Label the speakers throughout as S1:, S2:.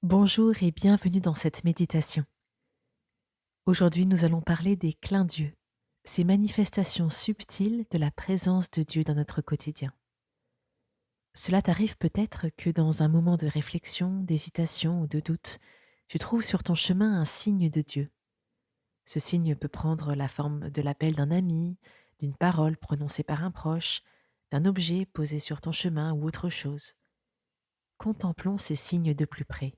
S1: Bonjour et bienvenue dans cette méditation. Aujourd'hui, nous allons parler des clins d'yeux, ces manifestations subtiles de la présence de Dieu dans notre quotidien. Cela t'arrive peut-être que dans un moment de réflexion, d'hésitation ou de doute, tu trouves sur ton chemin un signe de Dieu. Ce signe peut prendre la forme de l'appel d'un ami, d'une parole prononcée par un proche, d'un objet posé sur ton chemin ou autre chose. Contemplons ces signes de plus près.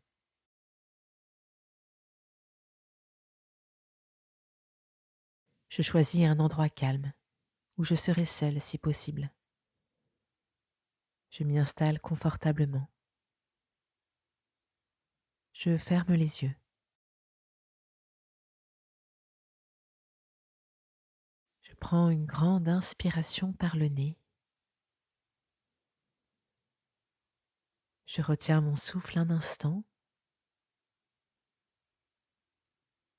S1: Je choisis un endroit calme, où je serai seule si possible. Je m'y installe confortablement. Je ferme les yeux. Je prends une grande inspiration par le nez. Je retiens mon souffle un instant,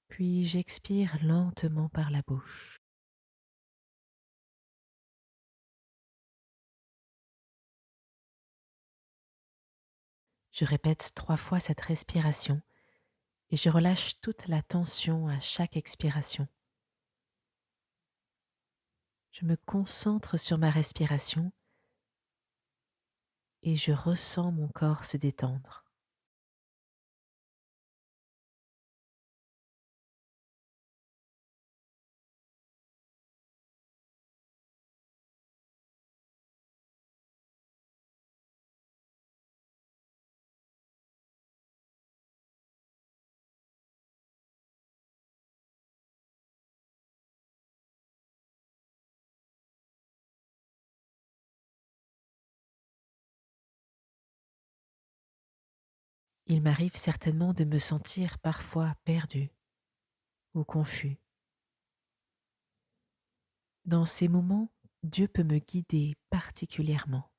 S1: puis j'expire lentement par la bouche. Je répète 3 fois cette respiration et je relâche toute la tension à chaque expiration. Je me concentre sur ma respiration et je ressens mon corps se détendre. Il m'arrive certainement de me sentir parfois perdu ou confus. Dans ces moments, Dieu peut me guider particulièrement.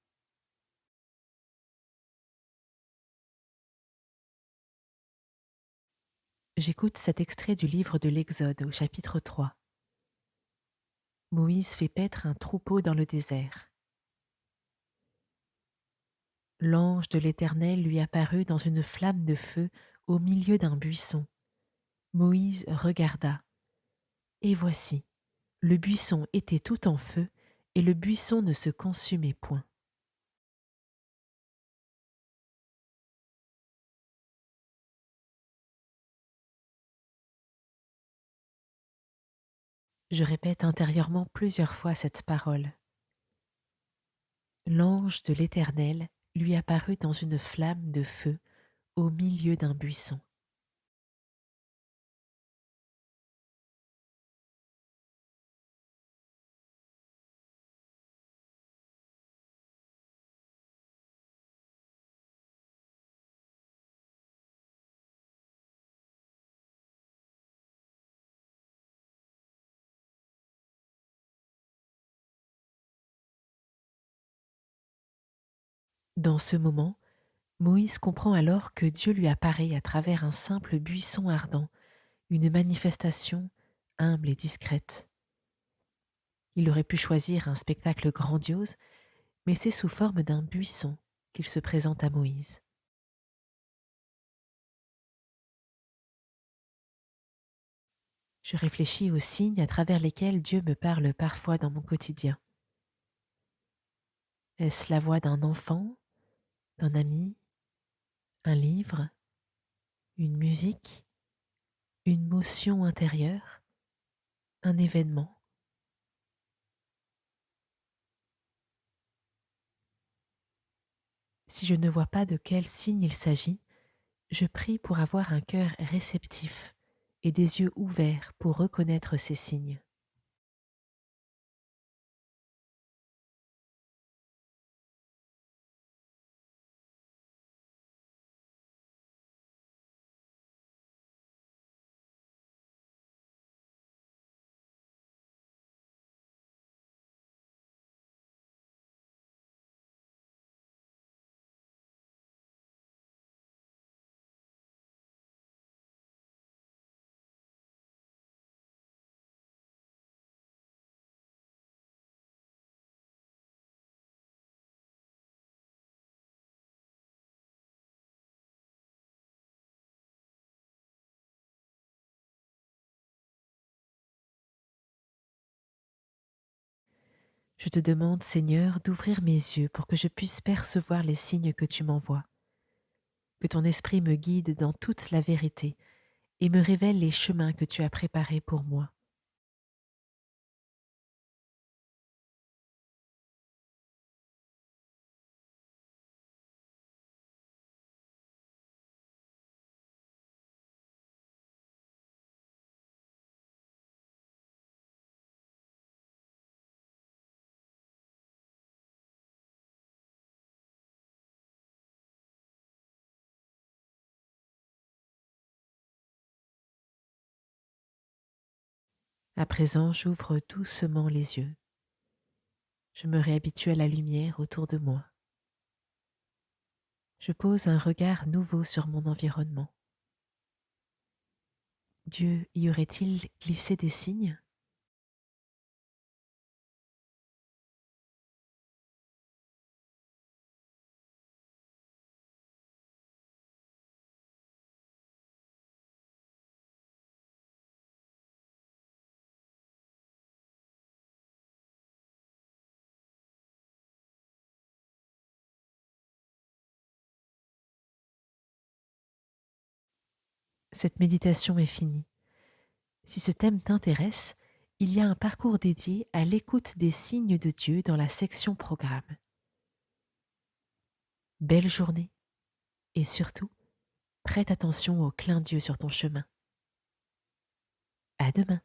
S1: J'écoute cet extrait du livre de l'Exode au chapitre 3. Moïse fait paître un troupeau dans le désert. L'ange de l'Éternel lui apparut dans une flamme de feu au milieu d'un buisson. Moïse regarda, et voici, le buisson était tout en feu, et le buisson ne se consumait point. Je répète intérieurement plusieurs fois cette parole. L'ange de l'Éternel lui apparut dans une flamme de feu au milieu d'un buisson. Dans ce moment, Moïse comprend alors que Dieu lui apparaît à travers un simple buisson ardent, une manifestation humble et discrète. Il aurait pu choisir un spectacle grandiose, mais c'est sous forme d'un buisson qu'il se présente à Moïse. Je réfléchis aux signes à travers lesquels Dieu me parle parfois dans mon quotidien. Est-ce la voix d'un enfant, d'un ami, un livre, une musique, une motion intérieure, un événement? Si je ne vois pas de quel signe il s'agit, je prie pour avoir un cœur réceptif et des yeux ouverts pour reconnaître ces signes. Je te demande, Seigneur, d'ouvrir mes yeux pour que je puisse percevoir les signes que tu m'envoies, que ton esprit me guide dans toute la vérité et me révèle les chemins que tu as préparés pour moi. À présent, j'ouvre doucement les yeux. Je me réhabitue à la lumière autour de moi. Je pose un regard nouveau sur mon environnement. Dieu, y aurait-il glissé des signes? Cette méditation est finie. Si ce thème t'intéresse, il y a un parcours dédié à l'écoute des signes de Dieu dans la section Programme. Belle journée et surtout, prête attention aux clins d'yeux sur ton chemin. À demain.